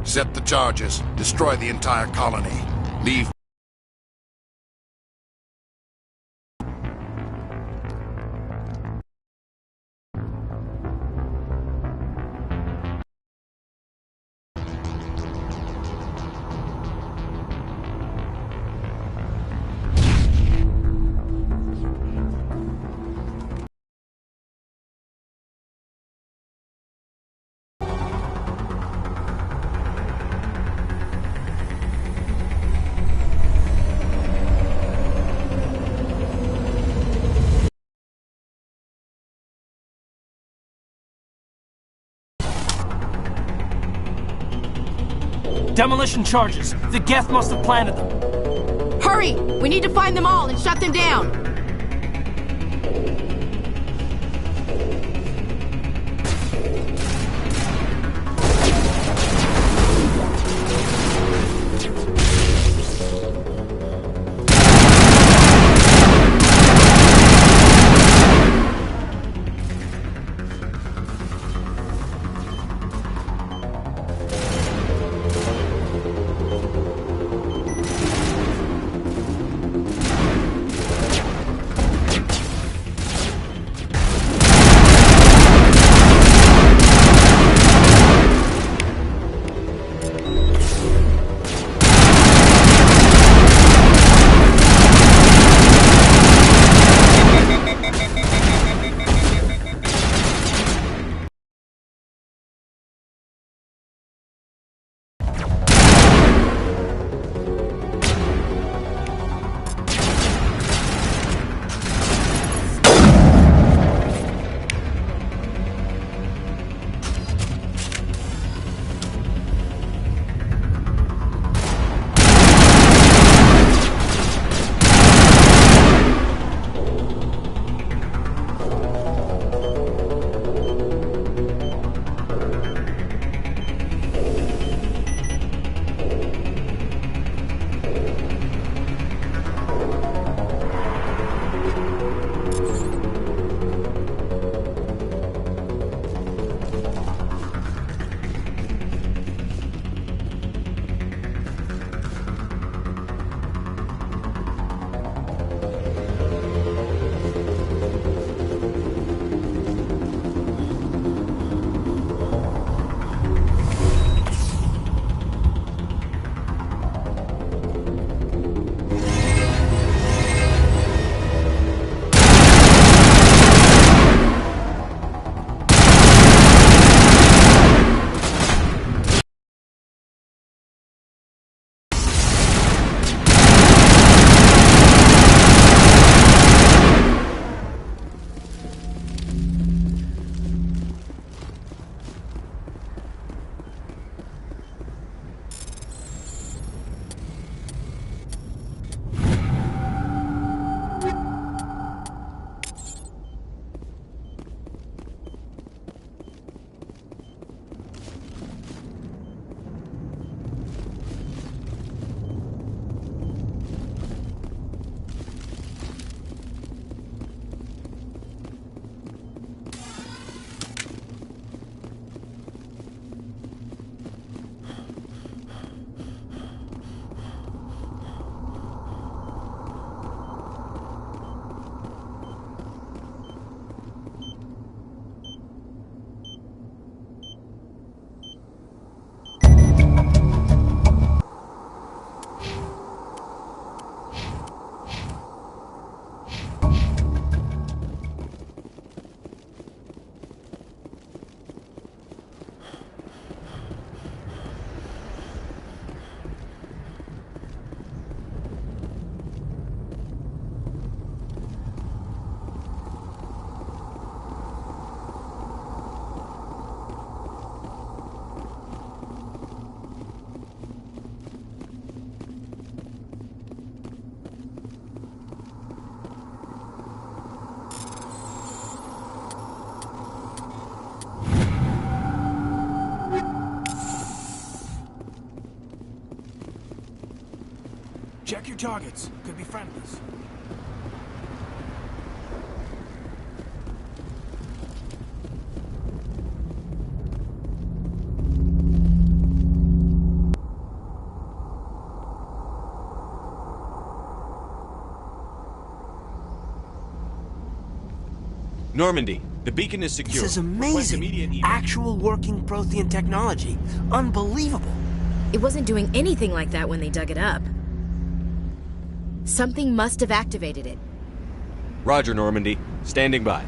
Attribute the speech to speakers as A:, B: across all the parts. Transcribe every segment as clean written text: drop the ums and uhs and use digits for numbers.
A: Set the charges. Destroy the entire colony. Leave.
B: Demolition charges. The Geth must have planted them.
C: Hurry! We need to find them all and shut them down!
B: Check your targets. Could be friendlies.
D: Normandy, the beacon is secure.
E: This is amazing. Actual working Prothean technology. Unbelievable.
C: It wasn't doing anything like that when they dug it up. Something must have activated it.
D: Roger, Normandy. Standing by.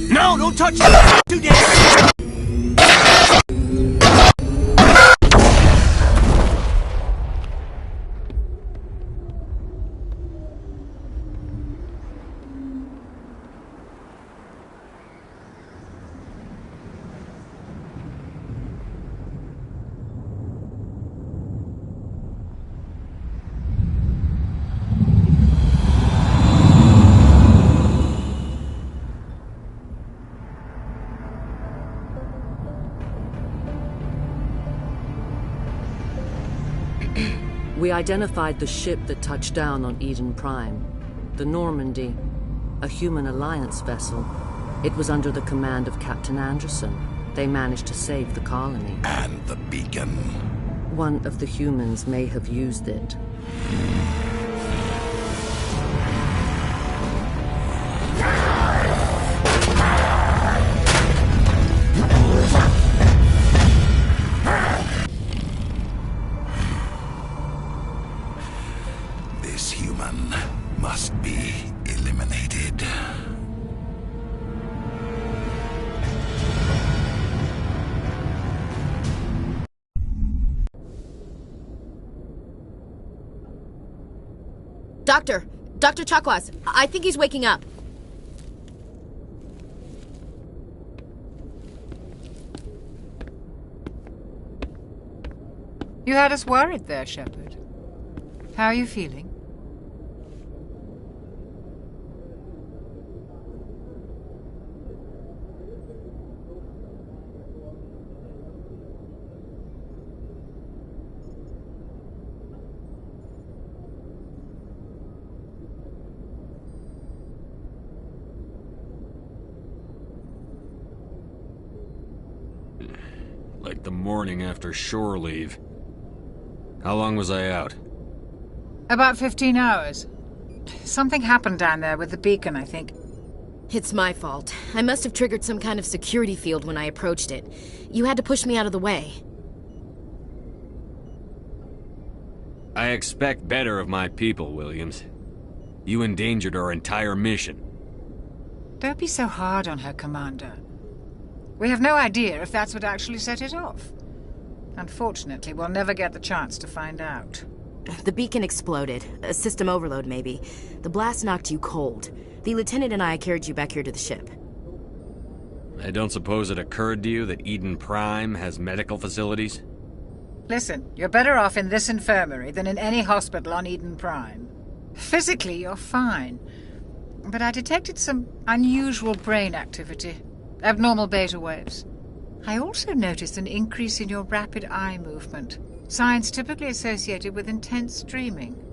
E: No, don't touch it! Too damn!
F: We identified the ship that touched down on Eden Prime. The Normandy, a human alliance vessel. It was under the command of Captain Anderson. They managed to save the colony.
A: And the beacon.
F: One of the humans may have used it.
A: This human must be eliminated.
C: Dr. Chakwas, I think he's waking up.
G: You had us worried there, Shepard. How are you feeling?
D: Like the morning after shore leave. How long was I out?
G: About 15 hours. Something happened down there with the beacon, I think.
C: It's my fault. I must have triggered some kind of security field when I approached it. You had to push me out of the way.
D: I expect better of my people, Williams. You endangered our entire mission.
G: Don't be so hard on her, Commander. We have no idea if that's what actually set it off. Unfortunately, we'll never get the chance to find out.
C: The beacon exploded. A system overload, maybe. The blast knocked you cold. The lieutenant and I carried you back here to the ship.
D: I don't suppose it occurred to you that Eden Prime has medical facilities?
G: Listen, you're better off in this infirmary than in any hospital on Eden Prime. Physically, you're fine. But I detected some unusual brain activity. Abnormal beta waves. I also noticed an increase in your rapid eye movement. Signs typically associated with intense dreaming.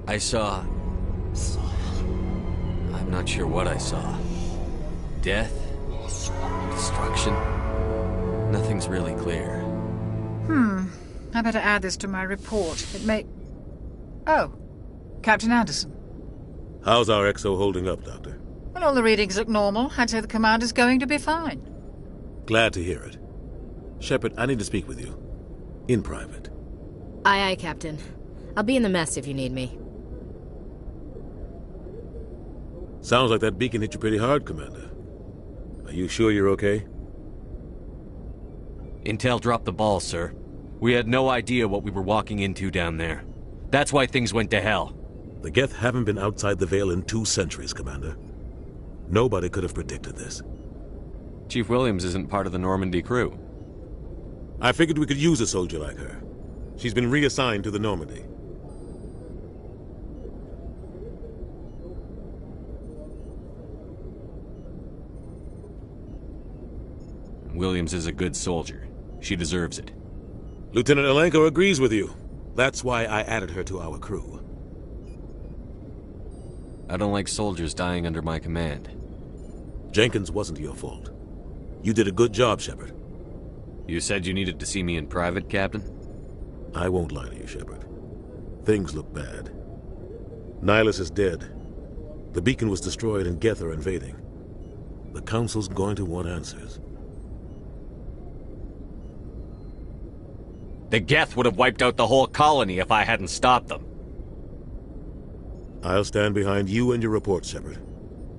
D: I saw... I'm not sure what I saw. Death? Destruction? Nothing's really clear.
G: I better add this to my report. It may... Oh, Captain Anderson.
H: How's our XO holding up, Doctor?
G: Well, all the readings look normal. I'd say the commander's going to be fine.
H: Glad to hear it. Shepard, I need to speak with you. In private.
C: Aye, aye, Captain. I'll be in the mess if you need me.
H: Sounds like that beacon hit you pretty hard, Commander. Are you sure you're okay?
D: Intel dropped the ball, sir. We had no idea what we were walking into down there. That's why things went to hell.
H: The Geth haven't been outside the Veil in 2 centuries, Commander. Nobody could have predicted this.
D: Chief Williams isn't part of the Normandy crew.
H: I figured we could use a soldier like her. She's been reassigned to the Normandy.
D: Williams is a good soldier. She deserves it.
H: Lieutenant Alenko agrees with you. That's why I added her to our crew.
D: I don't like soldiers dying under my command.
H: Jenkins wasn't your fault. You did a good job, Shepard.
D: You said you needed to see me in private, Captain?
H: I won't lie to you, Shepard. Things look bad. Nihilus is dead. The beacon was destroyed and Geth are invading. The Council's going to want answers.
D: The Geth would have wiped out the whole colony if I hadn't stopped them.
H: I'll stand behind you and your report, Shepard.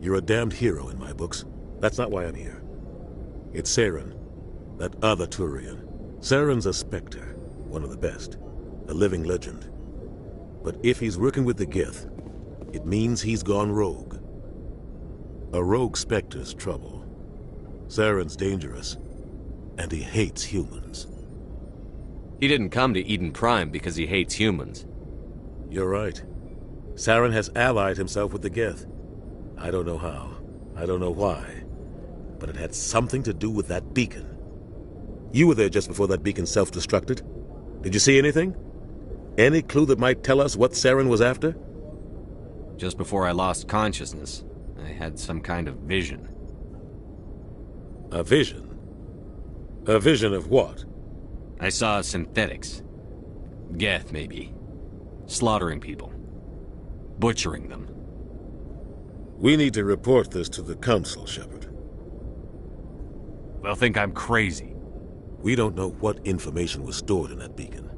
H: You're a damned hero in my books. That's not why I'm here. It's Saren, that other Turian. Saren's a Spectre, one of the best, a living legend. But if he's working with the Geth, it means he's gone rogue. A rogue Spectre's trouble. Saren's dangerous, and he hates humans.
D: He didn't come to Eden Prime because he hates humans.
H: You're right. Saren has allied himself with the Geth. I don't know how. I don't know why. But it had something to do with that beacon. You were there just before that beacon self-destructed. Did you see anything? Any clue that might tell us what Saren was after?
D: Just before I lost consciousness, I had some kind of vision.
H: A vision? A vision of what?
D: I saw synthetics. Geth, maybe. Slaughtering people. Butchering them.
H: We need to report this to the Council, Shepard.
D: They'll think I'm crazy.
H: We don't know what information was stored in that beacon.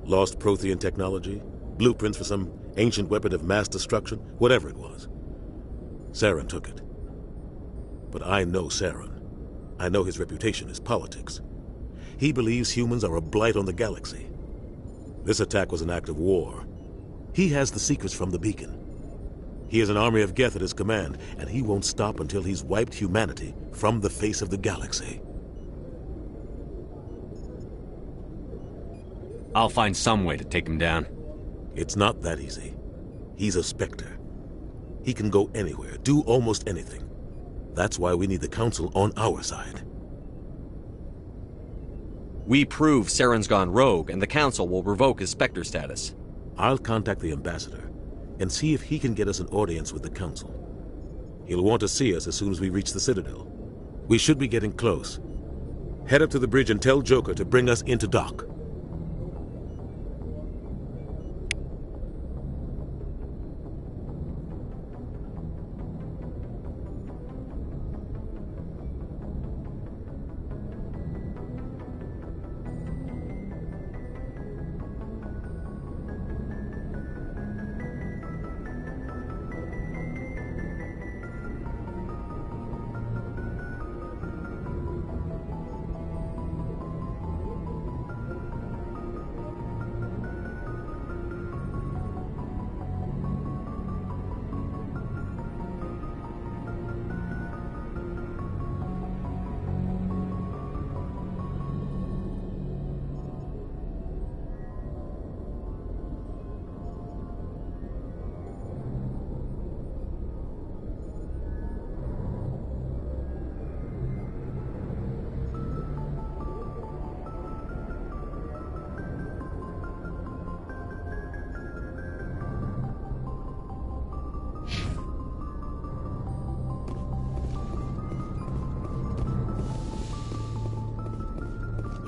H: Lost Prothean technology? Blueprints for some ancient weapon of mass destruction? Whatever it was. Saren took it. But I know Saren. I know his reputation is politics. He believes humans are a blight on the galaxy. This attack was an act of war. He has the secrets from the beacon. He has an army of Geth at his command, and he won't stop until he's wiped humanity from the face of the galaxy.
D: I'll find some way to take him down.
H: It's not that easy. He's a Spectre. He can go anywhere, do almost anything. That's why we need the Council on our side.
D: We prove Saren's gone rogue, and the Council will revoke his Spectre status.
H: I'll contact the Ambassador and see if he can get us an audience with the Council. He'll want to see us as soon as we reach the Citadel. We should be getting close. Head up to the bridge and tell Joker to bring us into dock.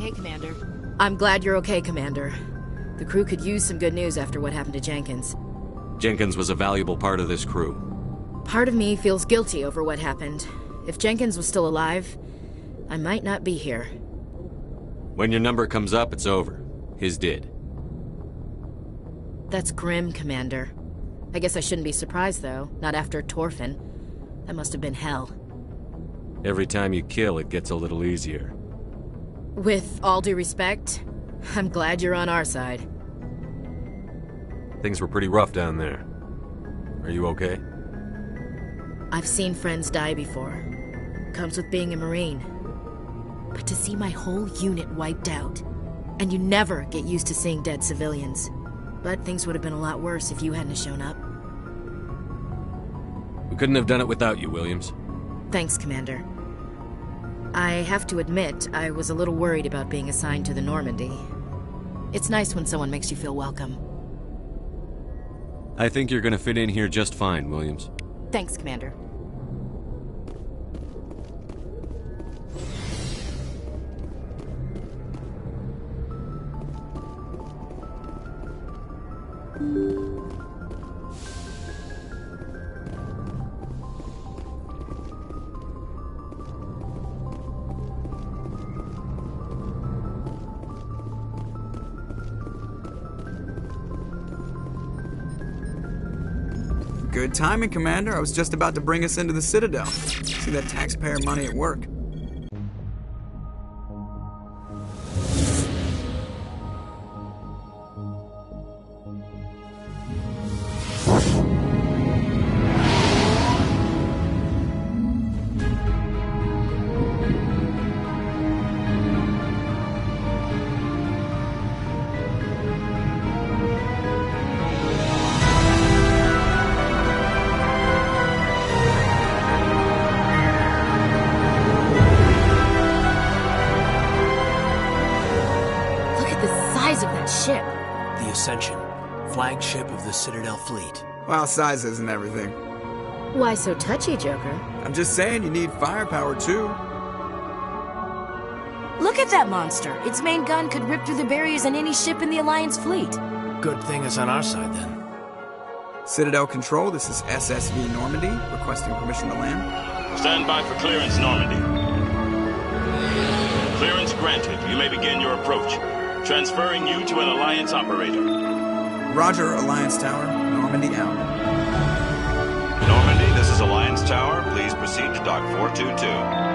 C: Hey, Commander. I'm glad you're okay, Commander. The crew could use some good news after what happened to Jenkins.
D: Jenkins was a valuable part of this crew.
C: Part of me feels guilty over what happened. If Jenkins was still alive, I might not be here.
D: When your number comes up, it's over. His did.
C: That's grim, Commander. I guess I shouldn't be surprised, though. Not after Torfin. That must have been hell.
D: Every time you kill, it gets a little easier.
C: With all due respect, I'm glad you're on our side.
D: Things were pretty rough down there. Are you okay?
C: I've seen friends die before. Comes with being a Marine. But to see my whole unit wiped out, and you never get used to seeing dead civilians. But things would have been a lot worse if you hadn't shown up.
D: We couldn't have done it without you, Williams.
C: Thanks, Commander. I have to admit, I was a little worried about being assigned to the Normandy. It's nice when someone makes you feel welcome.
D: I think you're gonna fit in here just fine, Williams.
C: Thanks, Commander.
I: Good timing, Commander. I was just about to bring us into the Citadel. See that taxpayer money at work.
C: Ship.
E: The Ascension, flagship of the Citadel fleet.
I: Well, size isn't everything.
C: Why so touchy, Joker?
I: I'm just saying you need firepower, too.
C: Look at that monster. Its main gun could rip through the barriers in any ship in the Alliance fleet.
E: Good thing it's on our side, then.
I: Citadel Control, this is SSV Normandy, requesting permission to land.
J: Stand by for clearance, Normandy. Clearance granted. You may begin your approach. Transferring you to an Alliance operator.
I: Roger, Alliance Tower. Normandy out.
J: Normandy, this is Alliance Tower. Please proceed to Dock 422.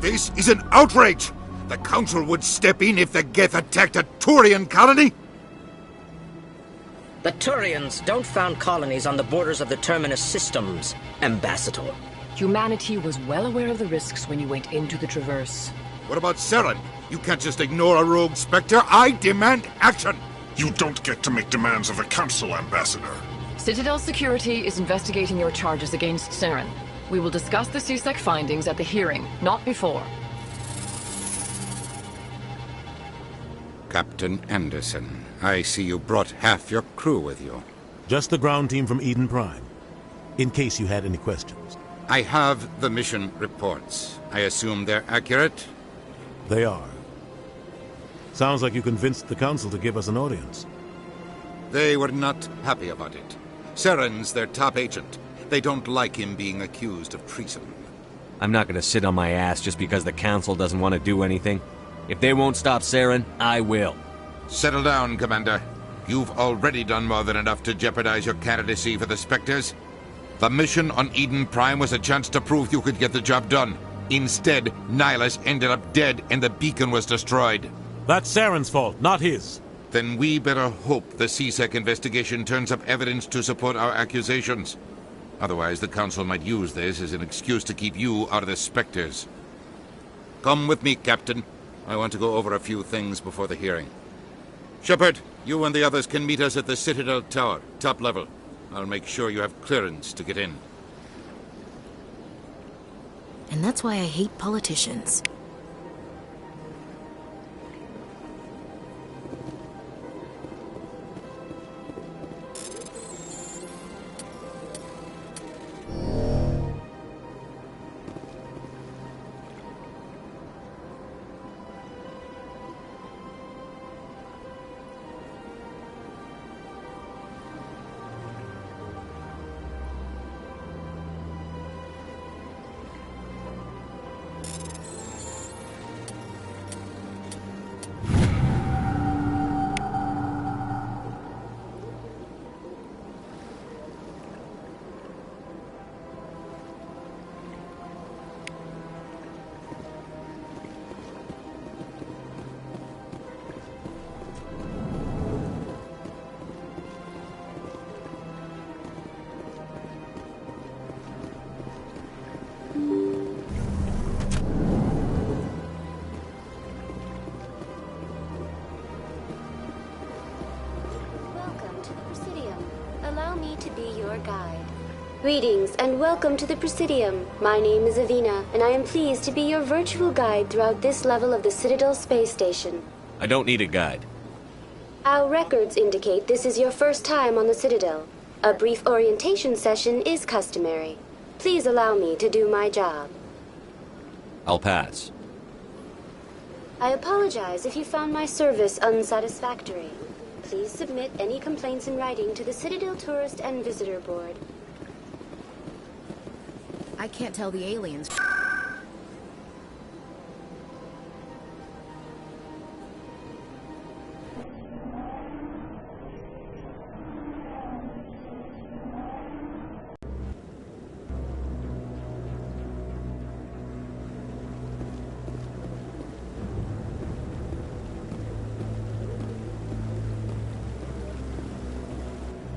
A: This is an outrage! The Council would step in if the Geth attacked a Turian colony?
K: The Turians don't found colonies on the borders of the Terminus systems, Ambassador.
L: Humanity was well aware of the risks when you went into the Traverse.
A: What about Saren? You can't just ignore a rogue Spectre. I demand action!
M: You don't get to make demands of the Council, Ambassador.
L: Citadel Security is investigating your charges against Saren. We will discuss the CSEC findings at the hearing, not before.
N: Captain Anderson, I see you brought half your crew with you.
H: Just the ground team from Eden Prime, in case you had any questions.
N: I have the mission reports. I assume they're accurate?
H: They are. Sounds like you convinced the Council to give us an audience.
N: They were not happy about it. Saren's their top agent. They don't like him being accused of treason.
D: I'm not gonna sit on my ass just because the Council doesn't want to do anything. If they won't stop Saren, I will.
N: Settle down, Commander. You've already done more than enough to jeopardize your candidacy for the Spectres. The mission on Eden Prime was a chance to prove you could get the job done. Instead, Nihilus ended up dead and the beacon was destroyed.
H: That's Saren's fault, not his.
N: Then we better hope the CSEC investigation turns up evidence to support our accusations. Otherwise, the Council might use this as an excuse to keep you out of the Spectres. Come with me, Captain. I want to go over a few things before the hearing. Shepard, you and the others can meet us at the Citadel Tower, top level. I'll make sure you have clearance to get in.
C: And that's why I hate politicians.
O: allow me to be your guide. Greetings and welcome to the Presidium. My name is Avina, and I am pleased to be your virtual guide throughout this level of the Citadel space station.
D: I don't need a guide.
O: Our records indicate this is your first time on the Citadel. A brief orientation session is customary. Please allow me to do my job.
D: I'll pass.
O: I apologize if you found my service unsatisfactory. Please submit any complaints in writing to the Citadel Tourist and Visitor Board.
C: I can't tell the aliens.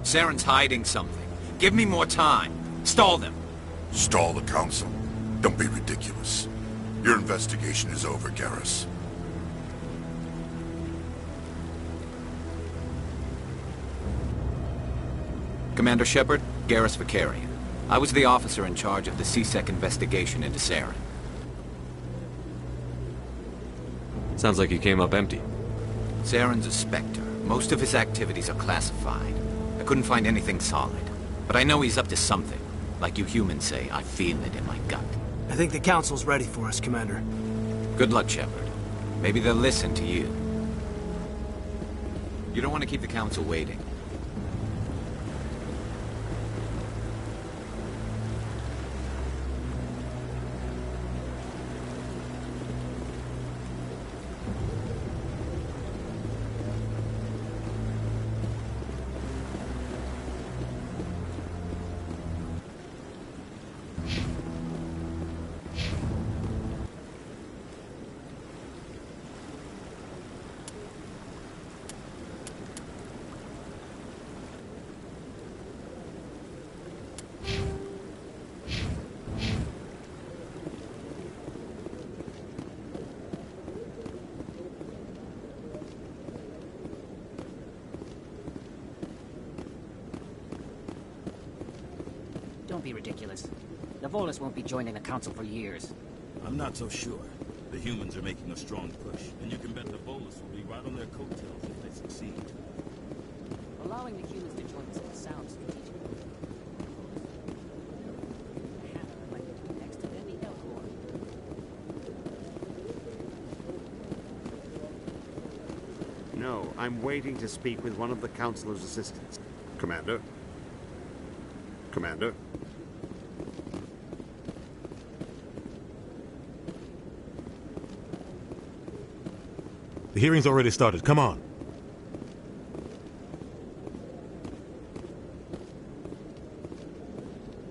P: Saren's hiding something. Give me more time. Stall them.
M: Stall the Council? Don't be ridiculous. Your investigation is over, Garrus.
P: Commander Shepard, Garrus Vicarian. I was the officer in charge of the C-Sec investigation into Saren.
D: Sounds like you came up empty.
P: Saren's a Spectre. Most of his activities are classified. I couldn't find anything solid. But I know he's up to something. Like you humans say, I feel it in my gut.
E: I think the Council's ready for us, Commander.
P: Good luck, Shepard. Maybe they'll listen to you. You don't want to keep the Council waiting.
Q: Don't be ridiculous. The Volus won't be joining the Council for years.
R: I'm not so sure. The humans are making a strong push, and you can bet the Volus will be right on their coattails if they succeed.
Q: Allowing the humans to join us sounds strategic. Next to them, Elcor.
S: No, I'm waiting to speak with one of the Councilor's assistants. Commander? Commander?
H: The hearing's already started. Come on.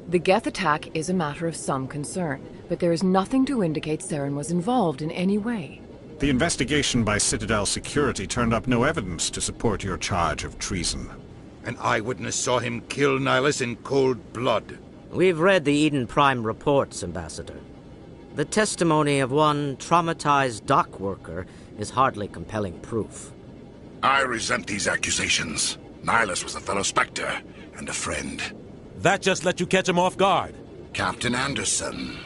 L: The Geth attack is a matter of some concern, but there is nothing to indicate Saren was involved in any way.
M: The investigation by Citadel Security turned up no evidence to support your charge of treason.
A: An eyewitness saw him kill Nihilus in cold blood.
K: We've read the Eden Prime reports, Ambassador. The testimony of one traumatized dock worker is hardly compelling proof.
M: I resent these accusations. Nihilus was a fellow Spectre and a friend.
H: That just let you catch him off guard.
M: Captain Anderson,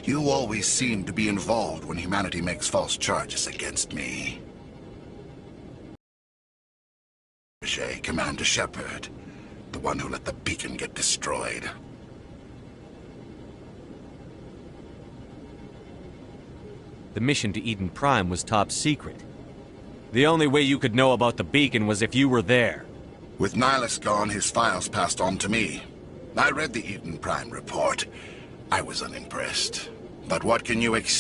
M: you always seem to be involved when humanity makes false charges against me. Commander Shepard, the one who let the beacon get destroyed.
D: The mission to Eden Prime was top secret. The only way you could know about the beacon was if you were there.
M: With Nihilus gone, his files passed on to me. I read the Eden Prime report. I was unimpressed. But what can you expect?